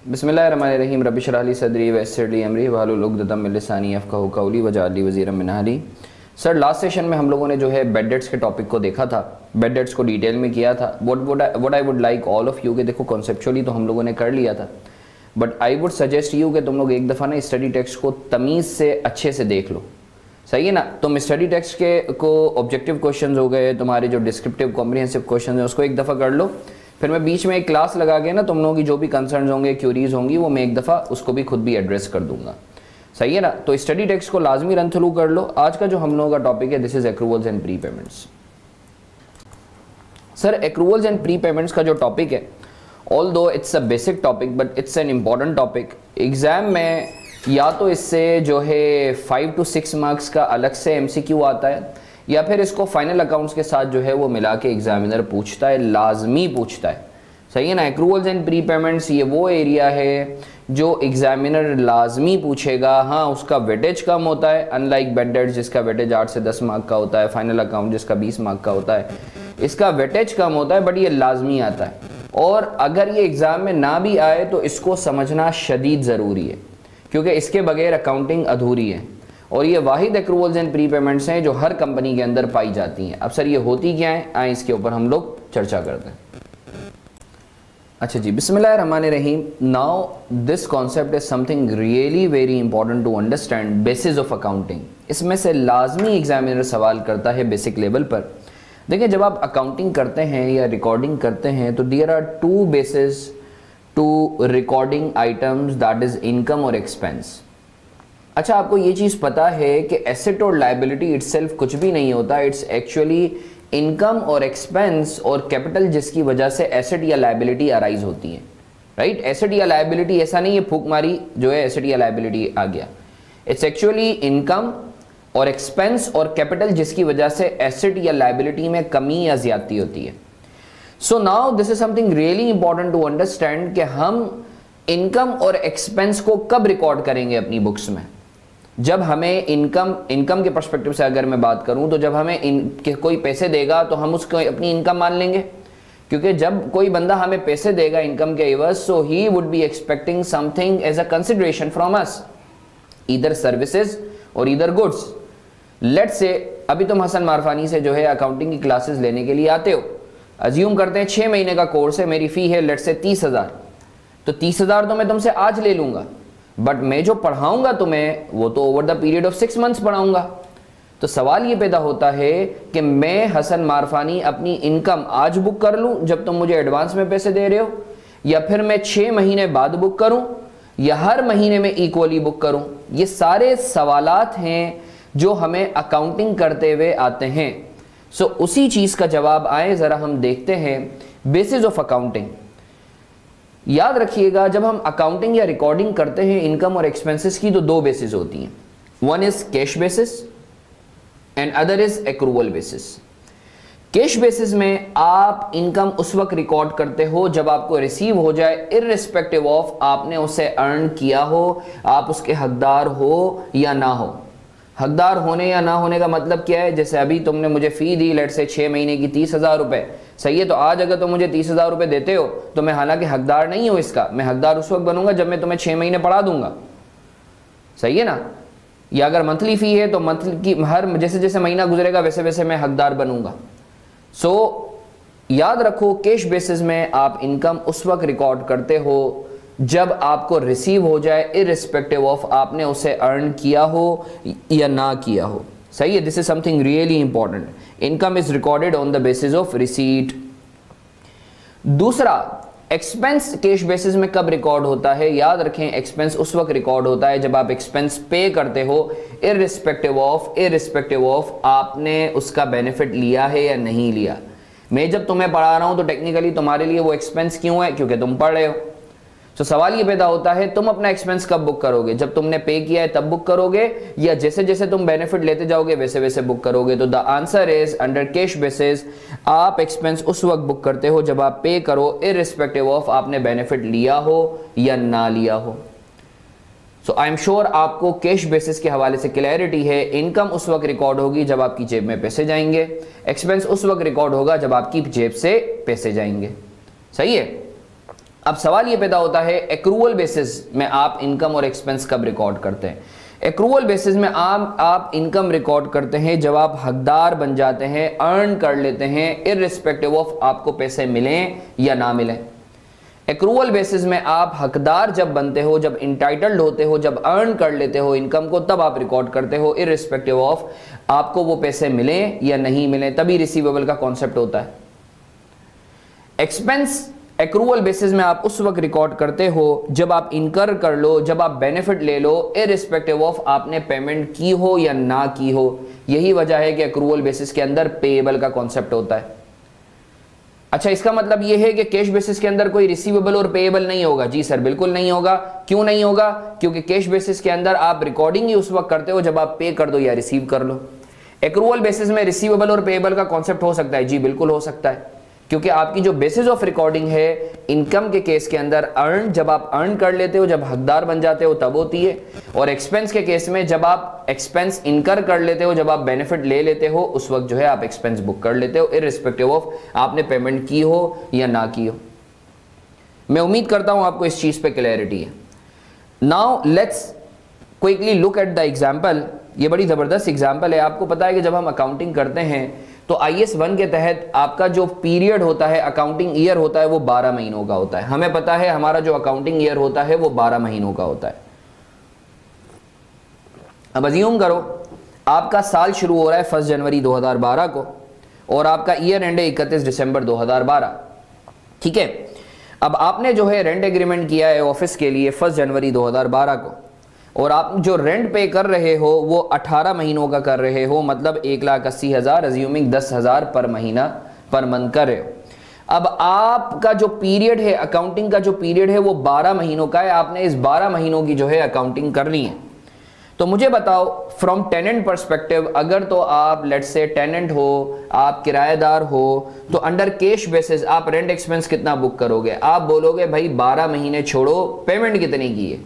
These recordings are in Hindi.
बिस्मिल्लाहिर्रहमानिर्रहीम रब्बिश इश्रह ली सदरी वयस्सिर ली अमरी वहलुल उक़दतम मिन लिसानी यफ़क़हू क़ौली वजअल ली वज़ीरम मिन अहली। सर, लास्ट सेशन में हम लोगों ने जो है बेड डेट्स के टॉपिक को देखा था, बेड डेट्स को डिटेल में किया था। What I would like all of you के देखो कॉन्सेप्चुअली तो हम लोगों ने कर लिया था, but I would suggest you कि तुम लोग एक दफ़ा ना स्टडी टेक्स्ट को तमीज़ से अच्छे से देख लो, सही है ना। तुम स्टडी टेक्स्ट के को ऑब्जेक्टिव क्वेश्चंस हो गए, तुम्हारे जो डिस्क्रिप्टिव कॉम्प्रिहेंसिव क्वेश्चन है उसको एक दफ़ा कर लो, फिर मैं बीच में एक क्लास लगा के ना तुम लोगों की जो भी कंसर्न्स होंगे, क्यूरीज होंगी, वो मैं एक दफ़ा उसको भी खुद भी एड्रेस कर दूंगा, सही है ना। तो स्टडी टेक्स्ट को लाजमी रन थ्रू कर लो। आज का जो हम लोगों का टॉपिक है this is accruals and prepayments. Sir, accruals and prepayments का जो टॉपिक है, although it's a basic topic but it's an important topic. Exam में या तो इससे जो है 5 to 6 मार्क्स का अलग से MCQ आता है, या फिर इसको फाइनल अकाउंट्स के साथ जो है वो मिला के एग्जामिनर पूछता है, लाजमी पूछता है, सही है ना। एक्रूवल्स एंड प्री पेमेंट्स ये वो एरिया है जो एग्जामिनर लाजमी पूछेगा। हाँ, उसका वेटेज कम होता है, अनलाइक बेड डेट्स जिसका वेटेज 8 से 10 मार्क का होता है, फाइनल अकाउंट जिसका 20 मार्क का होता है, इसका वेटेज कम होता है बट ये लाजमी आता है। और अगर ये एग्ज़ाम में ना भी आए तो इसको समझना शदीद ज़रूरी है, क्योंकि इसके बगैर अकाउंटिंग अधूरी है। और ये वाहिद एक्रूवल्स एंड प्री पेमेंट्स हैं जो हर कंपनी के अंदर पाई जाती हैं। अब सर ये होती क्या है, आए इसके ऊपर हम लोग चर्चा करते हैं। अच्छा जी, बिस्मिल्लाहिर्रहमानिर्रहीम। Now this concept is something really very important to understand, basis of accounting. इसमें से लाजमी एग्जामिनर सवाल करता है बेसिक लेवल पर। देखिए, जब आप अकाउंटिंग करते हैं या रिकॉर्डिंग करते हैं तो there are 2 basis to recording items, that is income और एक्सपेंस। अच्छा, आपको ये चीज़ पता है कि एसेट और लायबिलिटी इटसेल्फ कुछ भी नहीं होता, इट्स एक्चुअली इनकम और एक्सपेंस और कैपिटल जिसकी वजह से एसेट या लायबिलिटी अराइज होती है, राइट। एसेट या लायबिलिटी ऐसा नहीं है फूक मारी जो है एसेट या लायबिलिटी आ गया, इट्स एक्चुअली इनकम और एक्सपेंस और कैपिटल जिसकी वजह से एसेट या लायबिलिटी में कमी या ज्यादती होती है। So now this is something really important to understand कि हम इनकम और एक्सपेंस को कब रिकॉर्ड करेंगे अपनी बुक्स में। जब हमें इनकम के पर्सपेक्टिव से अगर मैं बात करूं तो जब हमें कोई पैसे देगा तो हम उसको अपनी इनकम मान लेंगे, क्योंकि जब कोई बंदा हमें पैसे देगा इनकम के एवज, so he would be expecting something as a consideration from us, either services और ईदर गुड्स। लेट्स से अभी तुम हसन मारफानी से जो है अकाउंटिंग की क्लासेस लेने के लिए आते हो, अज्यूम करते हैं 6 महीने का कोर्स है, मेरी फ़ी है लेट्स से 30,000, तो 30,000 तो मैं तुमसे आज ले लूंगा, बट मैं जो पढ़ाऊंगा तुम्हें वो तो over the period of 6 months पढ़ाऊंगा। तो सवाल ये पैदा होता है कि मैं हसन मारफानी अपनी इनकम आज बुक कर लूं जब तुम मुझे एडवांस में पैसे दे रहे हो, या फिर मैं 6 महीने बाद बुक करूं, या हर महीने में इक्वली बुक करूं। ये सारे सवालात हैं जो हमें अकाउंटिंग करते हुए आते हैं। सो उसी चीज का जवाब आए जरा हम देखते हैं बेसिस ऑफ अकाउंटिंग। याद रखिएगा, जब हम अकाउंटिंग या रिकॉर्डिंग करते हैं इनकम और एक्सपेंसेस की तो 2 बेसिस होती हैं, one is cash basis and other is accrual basis. Cash basis में आप इनकम उस वक्त रिकॉर्ड करते हो जब आपको रिसीव हो जाए, इररिस्पेक्टिव ऑफ आपने उसे अर्न किया हो, आप उसके हकदार हो या ना हो। हकदार होने या ना होने का मतलब क्या है, जैसे अभी तुमने मुझे फ़ी दी लेट से 6 महीने की 30,000 रुपये, सही है। तो आज अगर तुम मुझे 30,000 रुपये देते हो तो मैं हालांकि हकदार नहीं हूं इसका, मैं हकदार उस वक्त बनूंगा जब मैं तुम्हें 6 महीने पढ़ा दूंगा, सही है ना। या अगर मंथली फ़ी है तो मंथली की हर जैसे जैसे महीना गुजरेगा वैसे वैसे मैं हकदार बनूंगा। सो याद रखो, कैश बेसिस में आप इनकम उस वक्त रिकॉर्ड करते हो जब आपको रिसीव हो जाए, इररिस्पेक्टिव ऑफ आपने उसे अर्न किया हो या ना किया हो, सही है। This is something really important. Income is recorded on the basis of receipt. दूसरा, एक्सपेंस कैश बेसिस में कब रिकॉर्ड होता है, याद रखें एक्सपेंस उस वक्त रिकॉर्ड होता है जब आप एक्सपेंस पे करते हो, इररिस्पेक्टिव ऑफ आपने उसका बेनिफिट लिया है या नहीं लिया। मैं जब तुम्हें पढ़ा रहा हूं तो टेक्निकली तुम्हारे लिए वो एक्सपेंस क्यों है, क्योंकि तुम पढ़ रहे हो। तो सवाल ये पैदा होता है तुम अपना एक्सपेंस कब बुक करोगे, जब तुमने पे किया है तब बुक करोगे, या जैसे जैसे तुम बेनिफिट लेते जाओगे वैसे वैसे बुक करोगे। तो the answer is under cash basis आप एक्सपेंस उस वक्त बुक करते हो जब आप पे करो, इररिस्पेक्टिव ऑफ आपने बेनिफिट लिया हो या ना लिया हो। सो आई एम श्योर आपको कैश बेसिस के हवाले से क्लैरिटी है। इनकम उस वक्त रिकॉर्ड होगी जब आपकी जेब में पैसे जाएंगे, एक्सपेंस उस वक्त रिकॉर्ड होगा जब आपकी जेब से पैसे जाएंगे, सही है। अब सवाल ये पैदा होता है एक्रूअल बेसिस में आप इनकम और एक्सपेंस कब रिकॉर्ड करते हैं? एक्रूअल बेसिस में आप इनकम रिकॉर्ड करते हैं जब आप हकदार बन जाते हैं, अर्न कर लेते हैं, इररिस्पेक्टिव ऑफ आपको पैसे मिलें या ना मिलें। एक्रूअल बेसिस में आप हकदार जब बनते हो, जब इंटाइटल्ड होते हो, जब अर्न कर लेते हो इनकम को, तब आप रिकॉर्ड करते हो इररिस्पेक्टिव ऑफ आपको वो पैसे मिलें या नहीं मिलें, तभी रिसीवेबल का कॉन्सेप्ट होता है। एक्सपेंस एक्रूअल बेसिस में आप उस वक्त रिकॉर्ड करते हो जब आप इनकर कर लो, जब आप बेनिफिट ले लो, इररिस्पेक्टिव ऑफ आपने पेमेंट की हो या ना की हो। यही वजह है कि एक्रूअल बेसिस के अंदर पेएबल का कॉन्सेप्ट होता है। अच्छा, इसका मतलब यह है कि कैश बेसिस के अंदर कोई रिसीवेबल और पेएबल नहीं होगा? जी सर, बिल्कुल नहीं होगा। क्यों नहीं होगा? क्योंकि कैश बेसिस के अंदर आप रिकॉर्डिंग ही उस वक्त करते हो जब आप पे कर दो या रिसीव कर लो। एक्रूअल बेसिस में रिसीवेबल और पेएबल का कॉन्सेप्ट हो सकता है? जी बिल्कुल हो सकता है, क्योंकि आपकी जो बेसिस ऑफ रिकॉर्डिंग है इनकम के केस के अंदर अर्न, जब आप अर्न कर लेते हो, जब हकदार बन जाते हो तब होती है, और एक्सपेंस के केस में जब आप एक्सपेंस इनकर कर लेते हो, जब आप बेनिफिट ले लेते हो, उस वक्त जो है आप एक्सपेंस बुक कर लेते हो इररिस्पेक्टिव ऑफ आपने पेमेंट की हो या ना की हो। मैं उम्मीद करता हूं आपको इस चीज पे क्लैरिटी है। Now let's quickly look at the example. ये बड़ी जबरदस्त एग्जाम्पल है। आपको पता है कि जब हम अकाउंटिंग करते हैं तो IAS 1 के तहत आपका जो पीरियड होता है, अकाउंटिंग ईयर होता है, वो 12 महीनों का होता है। हमें पता है हमारा जो अकाउंटिंग ईयर होता है वो 12 महीनों का होता है। अब अज्यूम करो आपका साल शुरू हो रहा है 1 जनवरी 2012 को और आपका ईयर एंड है 31 दिसंबर 2012। ठीक है, अब आपने जो है रेंट एग्रीमेंट किया है ऑफिस के लिए 1 जनवरी 2012 को, और आप जो रेंट पे कर रहे हो वो 18 महीनों का कर रहे हो, मतलब 1,80,000, अज्यूमिंग 10,000 पर महीना पर मंथ कर रहे हो। अब आपका जो पीरियड है, अकाउंटिंग का जो पीरियड है वो 12 महीनों का है। आपने इस 12 महीनों की जो है अकाउंटिंग कर ली है। तो मुझे बताओ फ्रॉम टेनेंट परस्पेक्टिव, अगर तो आप लेट्स से टेनेंट हो, आप किराएदार हो, तो अंडर कैश बेसिस आप रेंट एक्सपेंस कितना बुक करोगे? आप बोलोगे भाई 12 महीने छोड़ो, पेमेंट कितनी की है?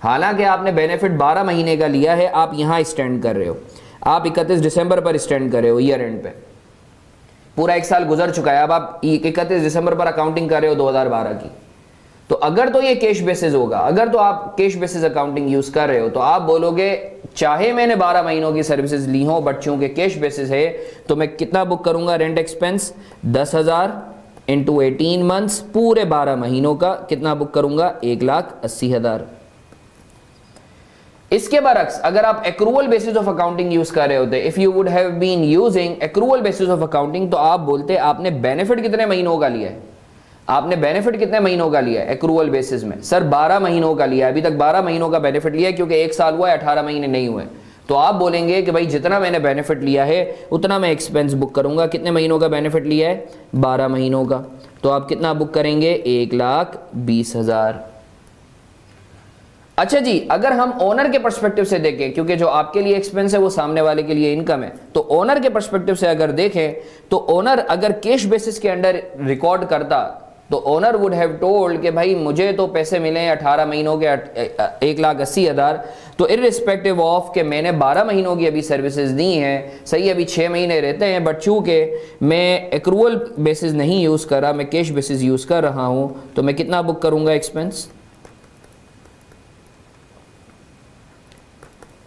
हालांकि आपने बेनिफिट 12 महीने का लिया है, आप यहां स्टैंड कर रहे हो, आप 31 दिसंबर पर स्टैंड कर रहे हो, ईयर एंड पे पूरा एक साल गुजर चुका है, अब आप 31 दिसंबर पर अकाउंटिंग कर रहे हो 2012 की। तो अगर तो ये कैश बेसिस होगा, अगर तो आप कैश बेसिस अकाउंटिंग यूज कर रहे हो, तो आप बोलोगे चाहे मैंने 12 महीनों की सर्विसेज ली हो, बट चूंकि कैश बेसिस है तो मैं कितना बुक करूंगा रेंट एक्सपेंस? 10,000 इंटू 18 मंथ्स, पूरे 12 महीनों का कितना बुक करूंगा? 1,80,000। इसके बरक्स अगर आप accrual basis of accounting use कर रहे होते, if you would have been using accrual basis of accounting, तो आप बोलते आपने बेनिफिट कितने महीनों का लिया है? आपने बेनिफिट कितने महीनों का लिया है एक्रूअल बेसिस में? सर 12 महीनों का लिया है, अभी तक 12 महीनों का बेनिफिट लिया है, क्योंकि एक साल हुआ है, 18 महीने नहीं हुए। तो आप बोलेंगे कि भाई जितना मैंने बेनिफिट लिया है उतना मैं एक्सपेंस बुक करूंगा। कितने महीनों का बेनिफिट लिया है? 12 महीनों का। तो आप कितना बुक करेंगे? 1,20,000। अच्छा जी, अगर हम ओनर के पर्सपेक्टिव से देखें, क्योंकि जो आपके लिए एक्सपेंस है वो सामने वाले के लिए इनकम है, तो ओनर के पर्सपेक्टिव से अगर देखें तो ओनर अगर कैश बेसिस के अंडर रिकॉर्ड करता तो ओनर वुड हैव टोल्ड कि भाई मुझे तो पैसे मिले 18 महीनों के 1,80,000, तो इररिस्पेक्टिव ऑफ कि मैंने 12 महीनों की अभी सर्विसेज दी हैं, सही अभी 6 महीने रहते हैं, बट चूंकि मैं एक्रूअल बेसिस नहीं यूज़ कर रहा, मैं कैश बेसिस यूज़ कर रहा हूं, तो मैं कितना बुक करूंगा एक्सपेंस?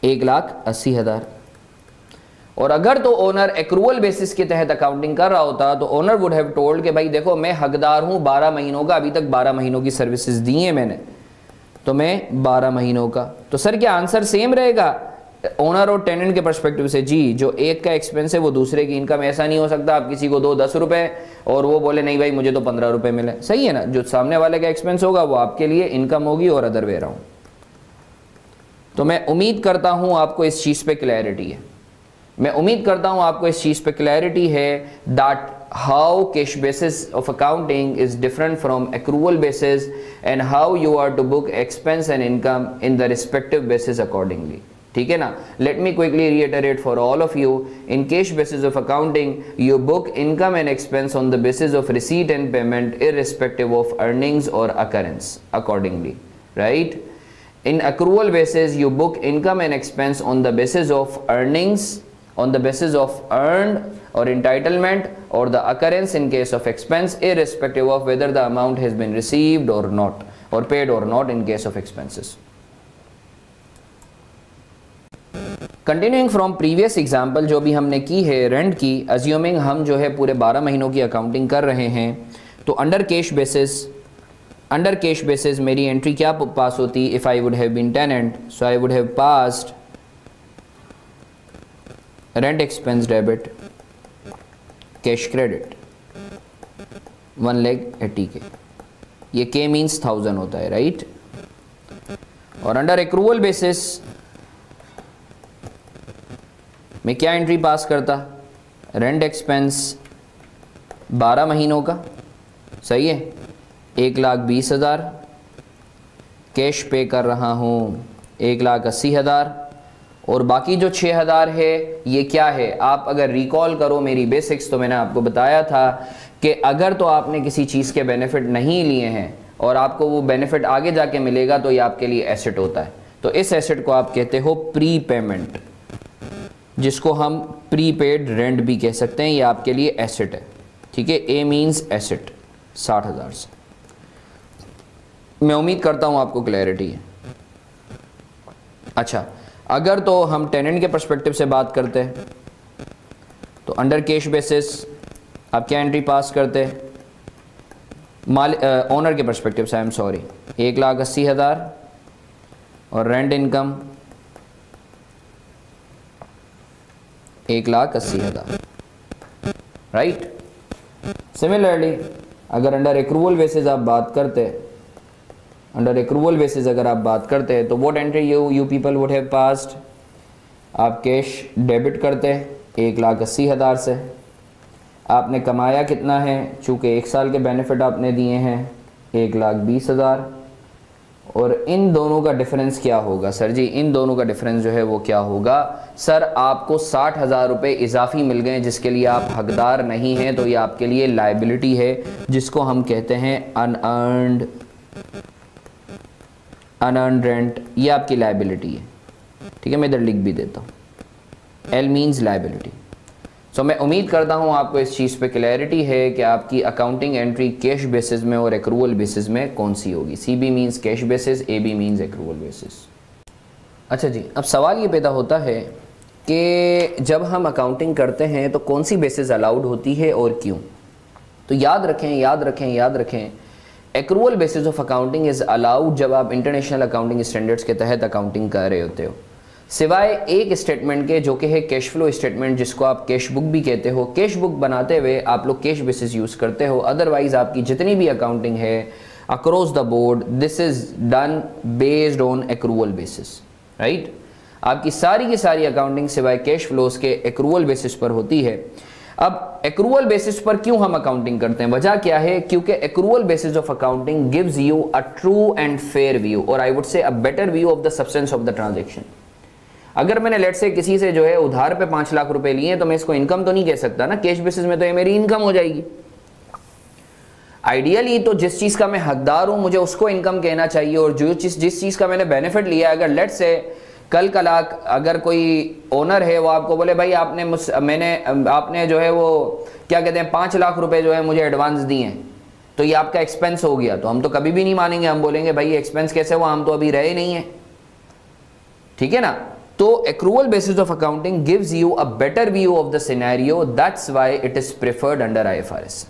1,80,000। और अगर तो ओनर एक्रूअल बेसिस के तहत अकाउंटिंग कर रहा होता तो ओनर वुड हैव टोल्ड कि भाई देखो मैं हकदार हूं 12 महीनों का, अभी तक 12 महीनों की सर्विसेज दी हैं मैंने, तो मैं 12 महीनों का। तो सर क्या आंसर सेम रहेगा ओनर और टेनेंट के पर्सपेक्टिव से? जी, जो एक का एक्सपेंस है वो दूसरे की इनकम। ऐसा नहीं हो सकता आप किसी को दो 10 रुपए और वो बोले नहीं भाई मुझे तो 15 रुपए मिले, सही है ना? जो सामने वाले का एक्सपेंस होगा वो आपके लिए इनकम होगी और अदर वे राउंड। तो मैं उम्मीद करता हूं आपको इस चीज पे क्लैरिटी है, मैं उम्मीद करता हूं आपको इस चीज पे क्लैरिटी है that how cash basis of accounting is different from accrual basis and how you are to book expense and income in the respective basis accordingly. ठीक है ना? Let me quickly reiterate for all of you. In cash basis of accounting you book income and expense on the basis of receipt and payment irrespective of earnings or occurrence accordingly, right? In accrual basis you book income and expense on the basis of earnings on the basis of earned or entitlement or the occurrence in case of expense irrespective of whether the amount has been received or not or paid or not in case of expenses. Continuing from previous example जो भी हमने की है रेंट की, assuming हम जो है पूरे 12 महीनों की अकाउंटिंग कर रहे हैं, तो अंडर कैश बेसिस मेरी एंट्री क्या पास होती if I would have been tenant. So I would have passed rent expense debit cash credit 1,80,000 ये के मीन्स 1000 होता है, राइट. और अंडर एक्रूवल बेसिस मैं क्या एंट्री पास करता, रेंट एक्सपेंस 12 महीनों का, सही है, 1,20,000. कैश पे कर रहा हूँ 1,80,000 और बाकी जो 6,000 है ये क्या है. आप अगर रिकॉल करो मेरी बेसिक्स तो मैंने आपको बताया था कि अगर तो आपने किसी चीज़ के बेनिफिट नहीं लिए हैं और आपको वो बेनिफिट आगे जाके मिलेगा तो ये आपके लिए एसेट होता है. तो इस एसेट को आप कहते हो प्री पेमेंट, जिसको हम प्रीपेड रेंट भी कह सकते हैं. ये आपके लिए एसेट है, ठीक है. ए मीन्स एसेट 60,000 से. मैं उम्मीद करता हूँ आपको क्लैरिटी है. अच्छा, अगर तो हम टेनेंट के पर्सपेक्टिव से बात करते हैं तो अंडर कैश बेसिस आप क्या एंट्री पास करते हैं, ओनर के पर्सपेक्टिव से, आई एम सॉरी, 1,80,000 और रेंट इनकम 1,80,000, राइट. सिमिलरली अगर अंडर एक्रूवल बेसिस आप बात करते, अंडर एक्रूवल बेसिस अगर आप बात करते हैं तो what entry you people would have passed, आप कैश डेबिट करते 1,80,000 से. आपने कमाया कितना है, चूँकि 1 साल के बेनिफिट आपने दिए हैं 1,20,000. और इन दोनों का डिफरेंस क्या होगा सर जी, इन दोनों का डिफरेंस जो है वो क्या होगा सर, आपको 60,000 रुपये इजाफी मिल गए जिसके लिए आप हकदार नहीं हैं, तो ये आपके लिए लाइबिलिटी है जिसको हम कहते हैं अनअर्न्ड रेंट. ये आपकी लाइबिलिटी है, ठीक है. मैं इधर लिख भी देता हूँ, एल मीन्स लाइबिलिटी. सो मैं उम्मीद करता हूँ आपको इस चीज़ पे क्लैरिटी है कि आपकी अकाउंटिंग एंट्री कैश बेसिस में और एक्रूवल बेसिस में कौन सी होगी. C B means cash basis, A B means accrual basis. अच्छा जी, अब सवाल ये पैदा होता है कि जब हम अकाउंटिंग करते हैं तो कौन सी बेसिस अलाउड होती है और क्यों. तो याद रखें accrual basis of accounting is allowed जब आप इंटरनेशनल अकाउंटिंग स्टैंडर्ड्स के तहत अकाउंटिंग कर रहे होते हो, सिवाय एक स्टेटमेंट के जो कि है कैश फ्लो स्टेटमेंट, जिसको आप कैश बुक भी कहते हो. कैश बुक बनाते हुए आप लोग कैश बेसिस यूज़ करते हो, अदरवाइज आपकी जितनी भी अकाउंटिंग है across the board this is done based on accrual basis, right. आपकी सारी की सारी अकाउंटिंग सिवाय कैश फ्लोज के एक्रूवल बेसिस पर होती है. अब एक्रूवल बेसिस पर क्यों हम अकाउंटिंग करते हैं, वजह क्या है, क्योंकि accrual basis of accounting gives you a true and fair view और I would say a better view of the substance of the transaction. अगर मैंने लेट से किसी से जो है उधार पे 5 लाख रुपए लिए तो मैं इसको इनकम तो नहीं कह सकता ना, कैश बेसिस में तो ये मेरी इनकम हो जाएगी. आइडियली तो जिस चीज़ का मैं हकदार हूं मुझे उसको इनकम कहना चाहिए, और जिस चीज़ का मैंने बेनिफिट लिया, अगर लेट से कल कलाक अगर कोई ओनर है वो आपको बोले भाई आपने जो है वो क्या कहते हैं 5 लाख रुपए जो है मुझे एडवांस दिए, तो ये आपका एक्सपेंस हो गया, तो हम तो कभी भी नहीं मानेंगे. हम बोलेंगे भाई ये एक्सपेंस कैसे हुआ, हम तो अभी रहे नहीं है, ठीक है ना. तो accrual basis of accounting gives you a better view of the scenario, that's why it is preferred under IFRS.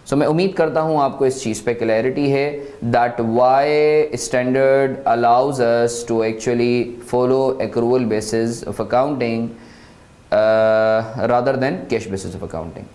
So मैं उम्मीद करता हूं आपको इस चीज़ पे क्लैरिटी है that why standard allows us to actually follow accrual basis of accounting rather than cash basis of accounting.